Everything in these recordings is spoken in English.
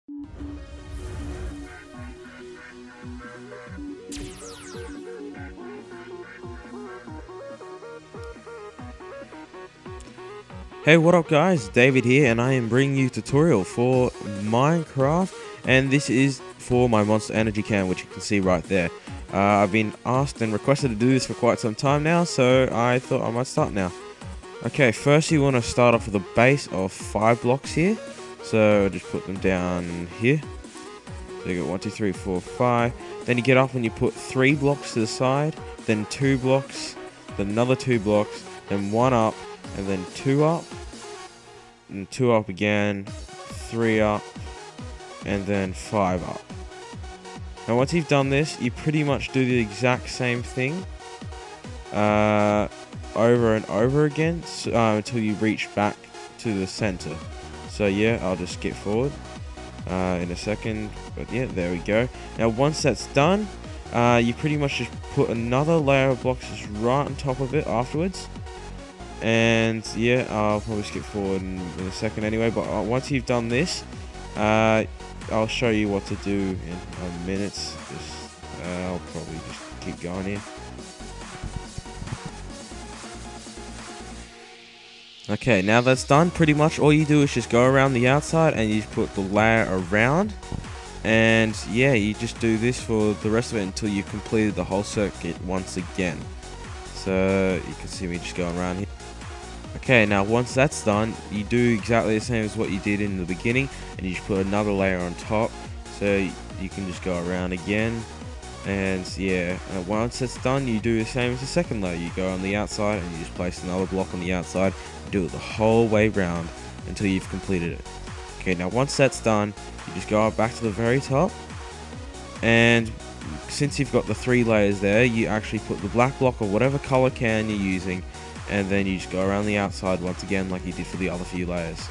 Hey, what up guys, David here, and I am bringing you a tutorial for Minecraft, and this is for my Monster Energy can, which you can see right there. I've been asked and requested to do this for quite some time now, so I thought I might start now. Okay, first you want to start off with a base of 5 blocks here, so just put them down here. So you got 1, 2, 3, 4, 5. Then you get up and you put 3 blocks to the side, then 2 blocks, then another 2 blocks, then 1 up, and then 2 up, and 2 up again, 3 up, and then 5 up. Now once you've done this, you pretty much do the exact same thing over and over again until you reach back to the center. So yeah, I'll just skip forward in a second, but yeah, there we go. Now once that's done, you pretty much just put another layer of blocks just right on top of it afterwards. And yeah, I'll probably skip forward in a second anyway, but once you've done this, I'll show you what to do in a minute. I'll probably just keep going here. Okay, now that's done, pretty much all you do is just go around the outside and you just put the layer around. And yeah, you just do this for the rest of it until you've completed the whole circuit once again. So you can see me just going around here. Okay, now once that's done, you do exactly the same as what you did in the beginning, and you just put another layer on top, so you can just go around again. And yeah, once that's done, you do the same as the second layer. You go on the outside and you just place another block on the outside, do it the whole way round until you've completed it. Okay, now once that's done, you just go back to the very top, and since you've got the 3 layers there, you actually put the black block or whatever color can you're using, and then you just go around the outside once again like you did for the other few layers.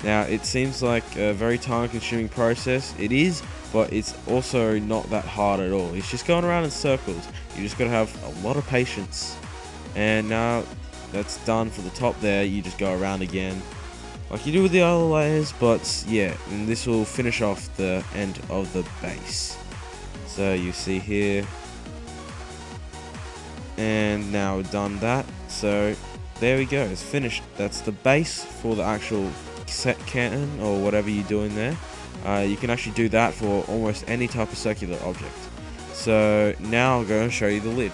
Now it seems like a very time consuming process. It is, but it's also not that hard at all. It's just going around in circles. You just gotta have a lot of patience. And now that's done for the top there, you just go around again like you do with the other layers, but yeah, and this will finish off the end of the base. So you see here, and now we've done that. So there we go, it's finished. That's the base for the actual set cannon or whatever you're doing there. You can actually do that for almost any type of circular object. So now I'll go and show you the lid.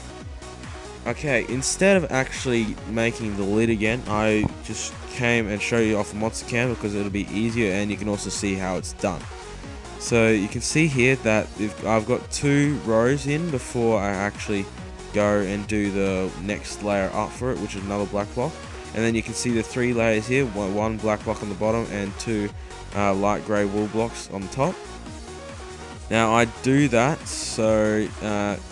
Okay, instead of actually making the lid again, I just came and show you off the monster can because it'll be easier, and you can also see how it's done. So you can see here that I've got 2 rows in before I actually go and do the next layer up for it, which is another black block. And then you can see the 3 layers here, 1 black block on the bottom and 2 light grey wool blocks on the top. Now I do that so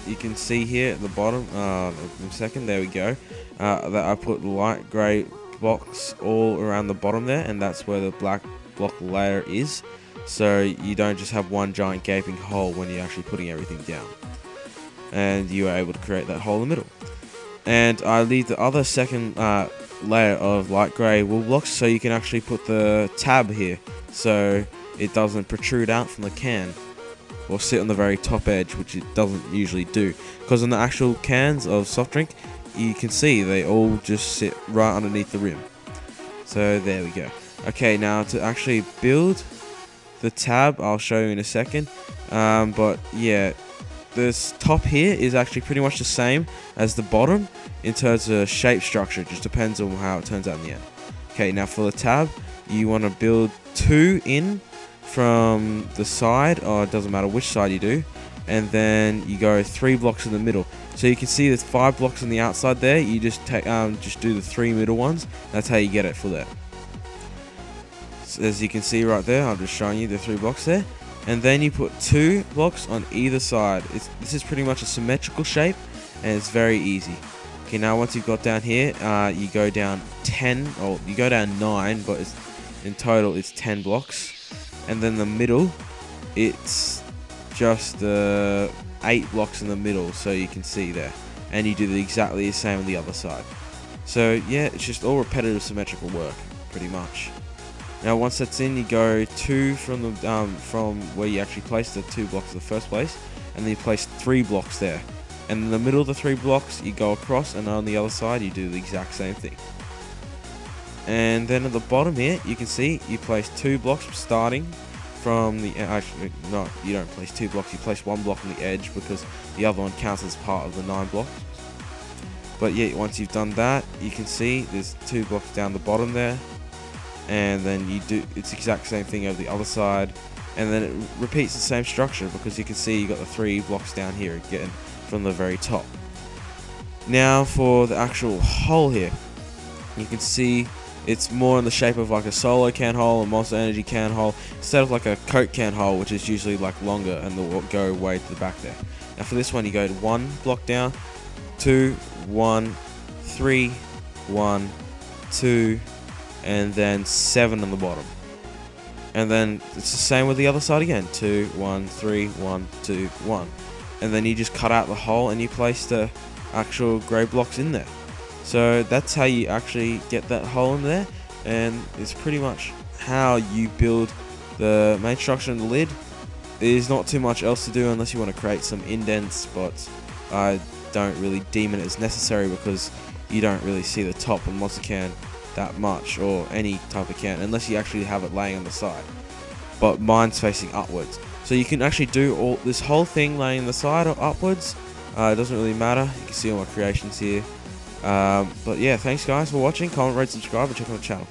you can see here at the bottom, in a second, there we go, that I put light grey blocks all around the bottom there, and that's where the black block layer is, so you don't just have one giant gaping hole when you're actually putting everything down, and you are able to create that hole in the middle. And I leave the other second layer of light grey wool blocks so you can actually put the tab here so it doesn't protrude out from the can or sit on the very top edge, which it doesn't usually do, because on the actual cans of soft drink you can see they all just sit right underneath the rim. So there we go. Okay, now to actually build the tab, I'll show you in a second, but yeah, this top here is actually pretty much the same as the bottom in terms of shape structure. It just depends on how it turns out in the end. Okay, now for the tab, you want to build 2 in from the side, or it doesn't matter which side you do, and then you go 3 blocks in the middle. So you can see there's 5 blocks on the outside there. You just take just do the 3 middle ones. That's how you get it for that. So as you can see right there, I'm just showing you the 3 blocks there, and then you put 2 blocks on either side. This is pretty much a symmetrical shape, and it's very easy. Okay, now once you've got down here, you go down 10, or you go down 9, but in total it's 10 blocks. And then the middle, it's just 8 blocks in the middle, so you can see there. And you do exactly the same on the other side. So yeah, it's just all repetitive symmetrical work, pretty much. Now once that's in, you go 2 from the from where you actually placed the 2 blocks in the first place, and then you place 3 blocks there. And in the middle of the 3 blocks, you go across, and on the other side, you do the exact same thing. And then at the bottom here, you can see you place 2 blocks starting from the actually no, you don't place 2 blocks. You place 1 block on the edge because the other one counts as part of the 9 blocks. But yeah, once you've done that, you can see there's 2 blocks down the bottom there. And then you do it's the exact same thing over the other side, and then it repeats the same structure because you can see you got the 3 blocks down here again from the very top. Now for the actual hole here, you can see it's more in the shape of like a solo can hole, a Monster Energy can hole, instead of like a Coke can hole, which is usually like longer and will go way to the back there. Now for this one, you go 1 block down, 2, 1, 3, 1, 2, and then 7 on the bottom. And then it's the same with the other side again, 2, 1, 3, 1, 2, 1. And then you just cut out the hole and you place the actual grey blocks in there. So that's how you actually get that hole in there, and it's pretty much how you build the main structure in the lid. There's not too much else to do unless you want to create some indents, but I don't really deem it as necessary because you don't really see the top of Monster Can that much, or any type of can, unless you actually have it laying on the side. But mine's facing upwards, so you can actually do all this whole thing laying on the side or upwards. It doesn't really matter. You can see all my creations here. But yeah, thanks guys for watching. Comment, rate, subscribe, and check out the channel.